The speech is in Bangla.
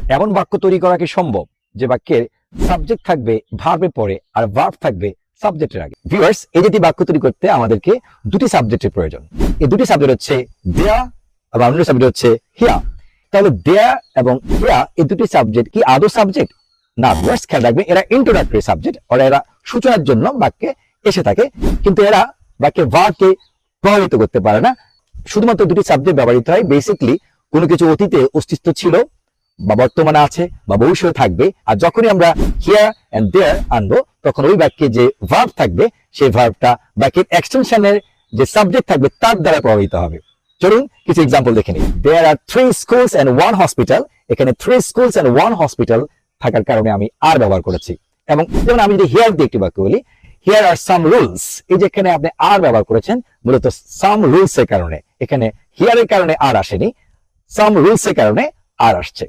এমন বাক্য তৈরি করা কি সম্ভব যে বাক্যের সাবজেক্ট থাকবে ভার্বের পরে আর ভার্ব থাকবে সাবজেক্টের আগে? ভিউয়ার্স, এই দুটি বাক্য তৈরি করতে আমাদেরকে দুটি সাবজেক্টের প্রয়োজন। এই দুটি সাবজেক্ট হচ্ছে দেয়া এবং অন্য সাবজেক্ট হচ্ছে হিয়া। তাহলে দেয়া এবং হিয়া এই দুটি সাবজেক্ট কি আদৌ সাবজেক্ট? না, ভিউয়ার্স খেয়াল রাখবেন, এরা ইন্ট্রোডাক্টরি সাবজেক্ট, এরা সূচনার জন্য বাক্যে এসে থাকে, কিন্তু এরা বাক্যের ভার্বকে প্রভাবিত করতে পারে না। শুধুমাত্র দুটি সাবজেক্ট ব্যবহৃত হয় বেসিকলি কোনো কিছু অতীতে অস্তিত্ব ছিল বা বর্তমানে আছে বা ভবিষ্যতে থাকবে, আর যখনই আমরা হিয়ার এন্ড দেয়ার আনবো তখন ওই বাক্যে যে ভার্ব থাকবে সেই ভার্বটা বাক্যের এক্সটেনশনের যে সাবজেক্ট থাকবে তার দ্বারা প্রভাবিত হবে। চলুন কিছু এক্সাম্পল দেখে নিই। দেয়ার আর 3 schools and 1 hospital। এখানে 3 schools and 1 hospital থাকার কারণে আমি আর ব্যবহার করেছি। এবং যেমন আমি যদি হিয়ার দিয়ে একটি বাক্য বলি, হিয়ার আর সাম রুলস, এই যে এখানে আপনি আর ব্যবহার করেছেন মূলত সাম রুলস এর কারণে। এখানে হিয়ার এর কারণে আর আসেনি, সাম রুলস এর কারণে আর আসছে।